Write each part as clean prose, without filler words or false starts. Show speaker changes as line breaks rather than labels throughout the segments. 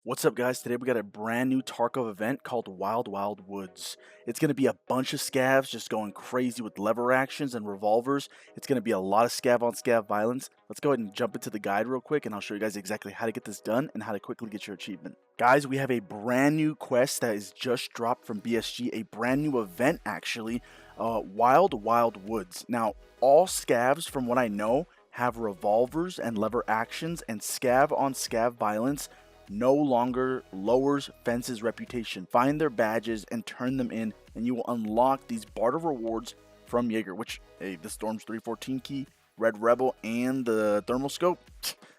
What's up, guys? Today we got a brand new Tarkov event called Wild Wild Woods. It's going to be a bunch of scavs just going crazy with lever actions and revolvers. It's going to be a lot of scav on scav violence. Let's go ahead and jump into the guide real quick and I'll show you guys exactly how to get this done and how to quickly get your achievement. Guys, we have a brand new quest that is just dropped from BSG, a brand new event actually, Wild Wild Woods. Now, all scavs from what I know have revolvers and lever actions, and scav on scav violence no longer lowers Fence's reputation. Find their badges and turn them in, and you will unlock these barter rewards from Jaeger, which, hey, the Storm's 314 key, Red Rebel, and the thermal scope,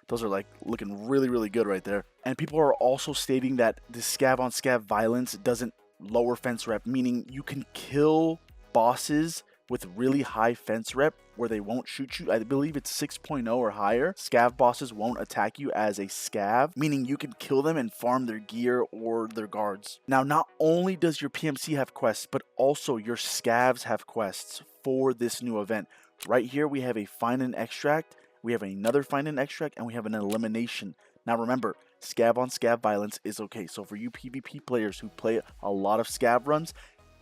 those are like looking really good right there. And people are also stating that the scav on scav violence doesn't lower Fence rep, meaning you can kill bosses with really high fence rep where they won't shoot you. I believe it's 6.0 or higher. Scav bosses won't attack you as a scav, meaning you can kill them and farm their gear or their guards. Now, not only does your PMC have quests, but also your scavs have quests for this new event. Right here, we have a find and extract, we have another find and extract, and we have an elimination. Now remember, scav on scav violence is okay. So for you PvP players who play a lot of scav runs,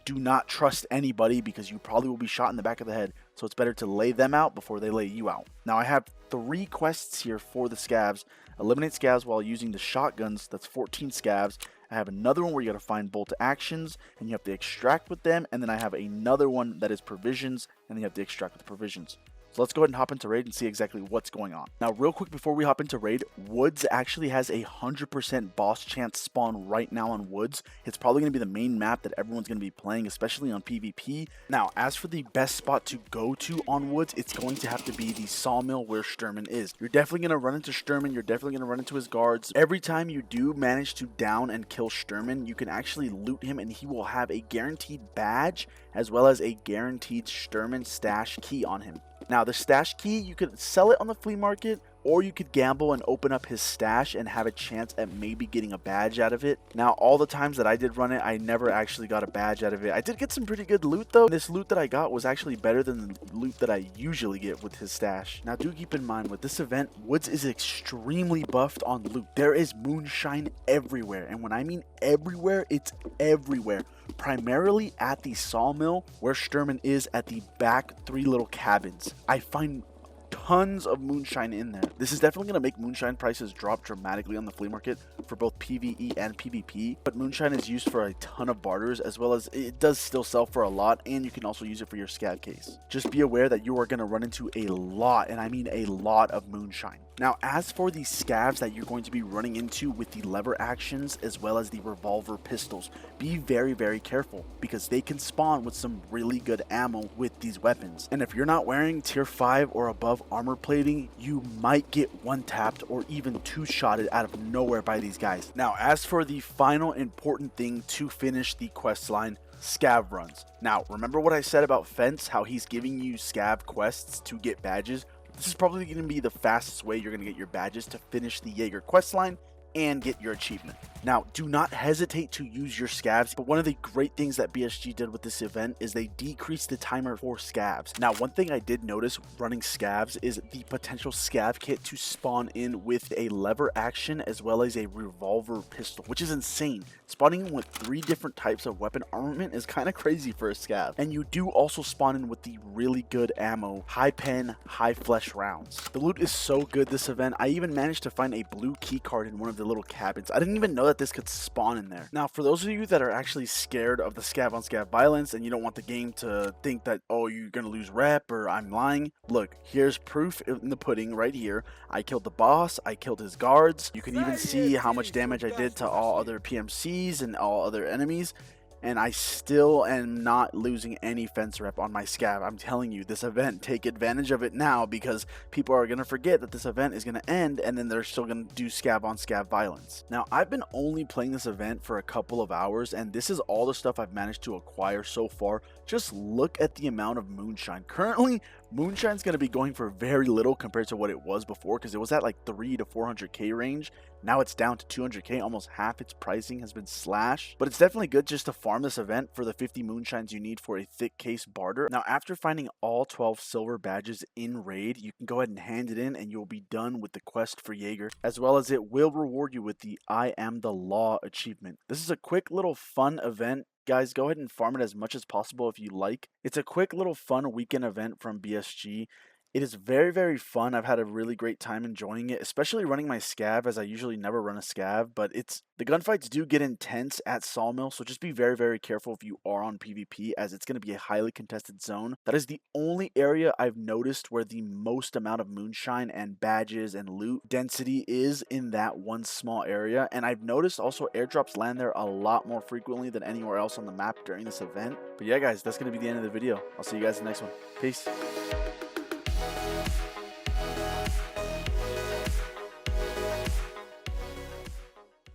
do not trust anybody because you probably will be shot in the back of the head. So it's better to lay them out before they lay you out. Now I have 3 quests here for the scavs. Eliminate scavs while using the shotguns. That's 14 scavs. I have another one where you got to find bolt actions and you have to extract with them. And then I have another one that is provisions and then you have to extract with the provisions. So let's go ahead and hop into raid and see exactly what's going on. Now, real quick before we hop into raid, Woods actually has a 100% boss chance spawn right now on Woods. It's probably going to be the main map that everyone's going to be playing, especially on PvP. Now, as for the best spot to go to on Woods, it's going to have to be the Sawmill where Sturman is. You're definitely going to run into Sturman. You're definitely going to run into his guards. Every time you do manage to down and kill Sturman, you can actually loot him and he will have a guaranteed badge as well as a guaranteed Sturman stash key on him. Now, the stash key, you could sell it on the flea market, or you could gamble and open up his stash and have a chance at maybe getting a badge out of it. Now, all the times that I did run it, I never actually got a badge out of it. I did get some pretty good loot, though. This loot that I got was actually better than the loot that I usually get with his stash. Now, do keep in mind, with this event, Woods is extremely buffed on loot. There is moonshine everywhere, and when I mean everywhere, it's everywhere. Primarily at the Sawmill, where Sturman is at the back 3 little cabins. I find tons of moonshine in there. This is definitely going to make moonshine prices drop dramatically on the flea market for both PvE and PvP, but moonshine is used for a ton of barters, as well as it does still sell for a lot, and you can also use it for your scav case. Just be aware that you are going to run into a lot, and I mean a lot, of moonshine. Now, as for the scavs that you're going to be running into with the lever actions as well as the revolver pistols, be very careful because they can spawn with some really good ammo with these weapons. And if you're not wearing tier 5 or above armor plating, you might get one tapped or even 2-shotted out of nowhere by these guys. Now, as for the final important thing to finish the quest line, scav runs. Now, remember what I said about Fence, how he's giving you scav quests to get badges? This is probably going to be the fastest way you're going to get your badges to finish the Jaeger questline and get your achievement. Now, do not hesitate to use your scavs, but one of the great things that BSG did with this event is they decreased the timer for scavs. Now, one thing I did notice running scavs is the potential scav kit to spawn in with a lever action as well as a revolver pistol, which is insane. Spawning in with 3 different types of weapon armament is kind of crazy for a scav. And you do also spawn in with the really good ammo, high pen, high flesh rounds. The loot is so good this event. I even managed to find a blue key card in one of the little cabins. I didn't even know that this could spawn in there. Now, for those of you that are actually scared of the scav on scav violence and you don't want the game to think that, oh, you're gonna lose rep or I'm lying, look, here's proof in the pudding right here. I killed the boss, I killed his guards. You can even see how much damage I did to all other PMCs and all other enemies, and I still am not losing any fence rep on my scav. I'm telling you, this event, take advantage of it now because people are going to forget that this event is going to end and then they're still going to do scav on scav violence. Now, I've been only playing this event for a couple of hours and this is all the stuff I've managed to acquire so far. Just look at the amount of moonshine. Currently, moonshine's going to be going for very little compared to what it was before because it was at like 300 to 400k range. Now it's down to 200k, almost half its pricing has been slashed. But it's definitely good just to farm this event for the 50 moonshines you need for a thick case barter. Now after finding all 12 silver badges in raid, you can go ahead and hand it in and you'll be done with the quest for Jaeger, as well as it will reward you with the I Am the Law achievement. This is a quick little fun event. Guys, go ahead and farm it as much as possible if you like. It's a quick little fun weekend event from BSG. It is very, very fun. I've had a really great time enjoying it, especially running my scav, as I usually never run a scav, but the gunfights do get intense at Sawmill, so just be very, very careful if you are on PvP, as it's going to be a highly contested zone. That is the only area I've noticed where the most amount of moonshine and badges and loot density is in that one small area, and I've noticed also airdrops land there a lot more frequently than anywhere else on the map during this event. But yeah, guys, that's going to be the end of the video. I'll see you guys in the next one. Peace.